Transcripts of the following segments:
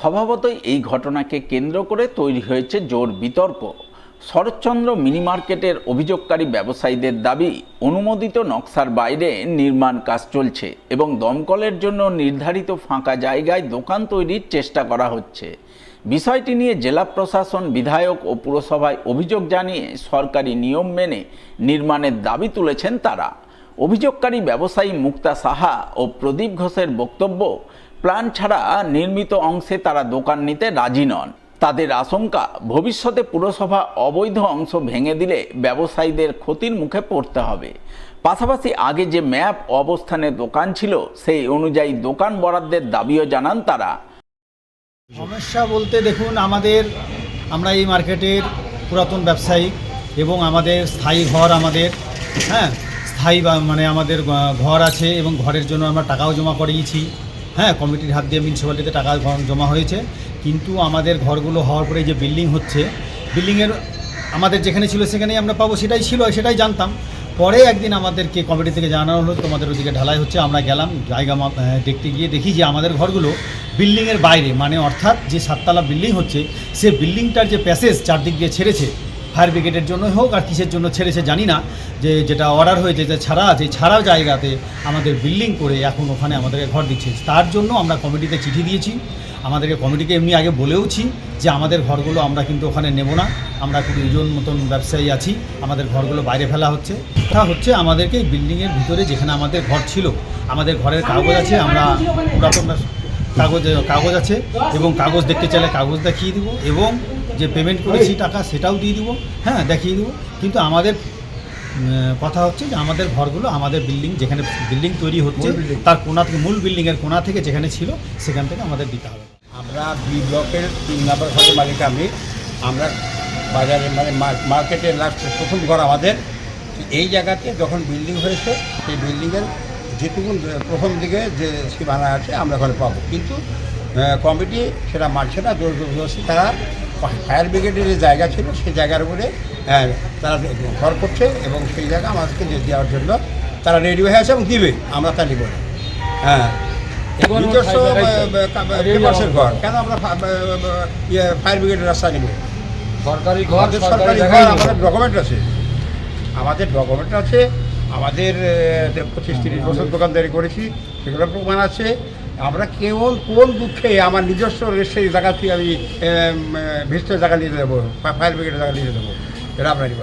স্বভাবতই এই ঘটনাকে কেন্দ্র করে তৈরি হয়েছে জোর বিতর্ক। শরৎচন্দ্র মিনি মার্কেটের অভিযোগকারী ব্যবসায়ীদের দাবি, অনুমোদিত নকশার বাইরে নির্মাণ কাজ চলছে এবং দমকলের জন্য নির্ধারিত ফাঁকা জায়গায় দোকান তৈরির চেষ্টা করা হচ্ছে। বিষয়টি নিয়ে জেলা প্রশাসন, বিধায়ক ও পুরসভায় অভিযোগ জানিয়ে সরকারি নিয়ম মেনে নির্মাণের দাবি তুলেছেন তারা। অভিযোগকারী ব্যবসায়ী মুক্তা সাহা ও প্রদীপ ঘোষের বক্তব্য, প্ল্যান ছাড়া নির্মিত অংশে তারা দোকান নিতে রাজি নন। তাদের আশঙ্কা, ভবিষ্যতে পুরসভা অবৈধ অংশ ভেঙে দিলে ব্যবসায়ীদের ক্ষতির মুখে পড়তে হবে। পাশাপাশি আগে যে ম্যাপ অবস্থানে দোকান ছিল সেই অনুযায়ী দোকান বরাদ্দের দাবিও জানান তারা। সমস্যা বলতে দেখুন, আমরা এই মার্কেটের পুরাতন ব্যবসায়ী এবং আমাদের স্থায়ী ঘর, স্থায়ী মানে আমাদের ঘর আছে এবং ঘরের জন্য আমরা টাকাও জমা করিয়েছি। কমিটির হাত দিয়ে মিউনিসিপ্যালিটিতে টাকা জমা হয়েছে, কিন্তু আমাদের ঘরগুলো হওয়ার পরে যে বিল্ডিং হচ্ছে, বিল্ডিংয়ের আমাদের যেখানে ছিল সেখানেই আমরা পাবো, সেটাই জানতাম। পরে একদিন আমাদেরকে কমিটি থেকে জানানো হলো তোমাদের ওদিকে ঢালাই হচ্ছে। আমরা গেলাম, জায়গা দেখতে গিয়ে দেখি যে আমাদের ঘরগুলো বিল্ডিংয়ের বাইরে, মানে অর্থাৎ যে 7তলা বিল্ডিং হচ্ছে সে বিল্ডিংটার যে প্যাসেজ চারদিক দিয়ে ছেড়েছে, ফায়ার ব্রিগেডের জন্য হোক আর কিসের জন্য ছেড়েছে জানি না, যেটা অর্ডার হয়েছে যে ছাড়া জায়গাতে আমাদের বিল্ডিং করে এখন ওখানে আমাদেরকে ঘর দিচ্ছে। তার জন্য আমরা কমিটিতে চিঠি দিয়েছি। আমাদেরকে কমিটিকে এমনি আগে বলেওছি যে আমাদের ঘরগুলো আমরা কিন্তু ওখানে নেব না, আমরা 20 জন মতন ব্যবসায়ী আছি, আমাদের ঘরগুলো বাইরে ফেলা হচ্ছে। তা হচ্ছে আমাদেরকে বিল্ডিংয়ের ভিতরে যেখানে আমাদের ঘর ছিল, আমাদের ঘরের কাগজ আছে, আমরা পুরাতন কাগজ আছে এবং কাগজ দেখতে চাইলে কাগজ দেখিয়ে দিব এবং যে পেমেন্ট করেছি টাকা সেটাও দিয়ে দিব, দেখিয়ে দেবো। কিন্তু আমাদের কথা হচ্ছে যে আমাদের ঘরগুলো আমাদের বিল্ডিং, যেখানে বিল্ডিং তৈরি হচ্ছে তার কোণা থেকে, মূল বিল্ডিংয়ের কোণা থেকে যেখানে ছিল সেখান থেকে আমাদের দিতে হবে। আমরা বি ব্লকের 3 নম্বর ঘরের মালিক আমরা বাজারে মানে মার্কেটের লাস্ট প্রথম ঘর আমাদের। এই জায়গাতে যখন বিল্ডিং হয়েছে সেই বিল্ডিংয়ের যেটুকু প্রথম দিকে যে সীমানা আছে আমরা ওখানে পাবো, কিন্তু কমিটি সেটা মানছে না। জোরজবরদস্তি তারা ফায়ার ব্রিগেডের যে জায়গা ছিল সেই জায়গার উপরে তারা ঘর করছে এবং সেই জায়গা আমাদেরকে দেওয়ার জন্য তারা রেডি হয়ে আছে এবং দিবে, আমরা তা নিব না। নিজস্ব ঘর কেন আমরা ফায়ার ব্রিগেডের রাস্তা নিব? সরকারি ঘর, আমাদের ডকুমেন্ট আছে, আমাদের 25-30 বছর দোকানদারি করেছি, সেগুলো প্রমাণ আছে। আমরা কোন দুঃখে আমার নিজস্ব রেস্টের জায়গা থেকে আমি ভিস্টের জায়গা নিয়ে দেবো, ফায়ার ব্রিগেডের জায়গা নিয়ে দেবো, এটা আমরা নিব।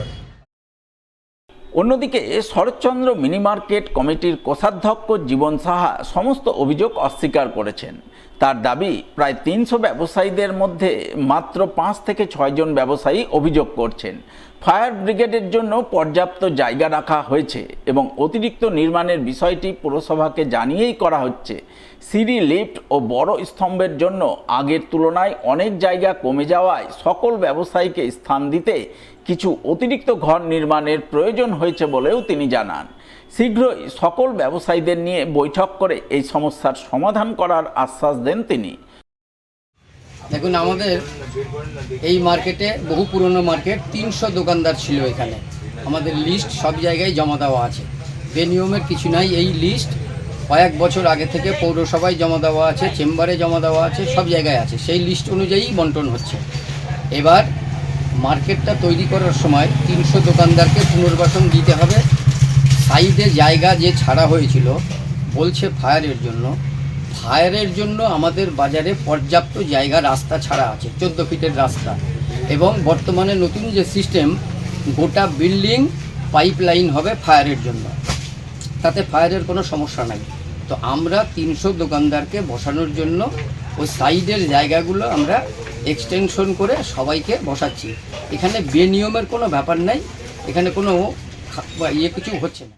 অন্যদিকে শরৎচন্দ্র মিনি মার্কেট কমিটির কোষাধ্যক্ষ জীবন সাহা সমস্ত অভিযোগ অস্বীকার করেছেন। তার দাবি, প্রায় 300 ব্যবসায়ীদের মধ্যে মাত্র 5 থেকে 6 জন ব্যবসায়ী অভিযোগ করছেন। ফায়ার ব্রিগেডের জন্য পর্যাপ্ত জায়গা রাখা হয়েছে এবং অতিরিক্ত নির্মাণের বিষয়টি পুরসভাকে জানিয়েই করা হচ্ছে। সিঁড়ি, লিফট ও বড় স্তম্ভের জন্য আগের তুলনায় অনেক জায়গা কমে যাওয়ায় সকল ব্যবসায়ীকে স্থান দিতে কিছু অতিরিক্ত ঘর নির্মাণের প্রয়োজন হয়েছে বলেও তিনি জানান। শীঘ্রই সকল ব্যবসায়ীদের নিয়ে বৈঠক করে এই সমস্যার সমাধান করার আশ্বাস দেন তিনি। দেখুন, আমাদের এই মার্কেটে বহু পুরনো মার্কেট, 300 দোকানদার ছিল এখানে। আমাদের লিস্ট সব জায়গায় জমা দেওয়া আছে, বেনিয়মের কিছু নাই। এই লিস্ট কয়েক বছর আগে থেকে পৌরসভায় জমা দেওয়া আছে, চেম্বারে জমা দেওয়া আছে, সব জায়গায় আছে। সেই লিস্ট অনুযায়ী বন্টন হচ্ছে। এবার মার্কেটটা তৈরি করার সময় 300 দোকানদারকে পুনর্বাসন দিতে হবে। সাইডে জায়গা যে ছাড়া হয়েছিল বলছে ফায়ারের জন্য আমাদের বাজারে পর্যাপ্ত জায়গা, রাস্তা ছাড়া আছে, 14 ফিটের রাস্তা। এবং বর্তমানে নতুন যে সিস্টেম, গোটা বিল্ডিং পাইপ লাইন হবে ফায়ারের জন্য, তাতে ফায়ারের কোনো সমস্যা নাই। তো আমরা 300 দোকানদারকে বসানোর জন্য ওই সাইডের জায়গাগুলো আমরা এক্সটেনশন করে সবাইকে বসাচ্ছি। এখানে বেনিয়মের কোনো ব্যাপার নাই, এখানে কোনো কিছু হচ্ছে না।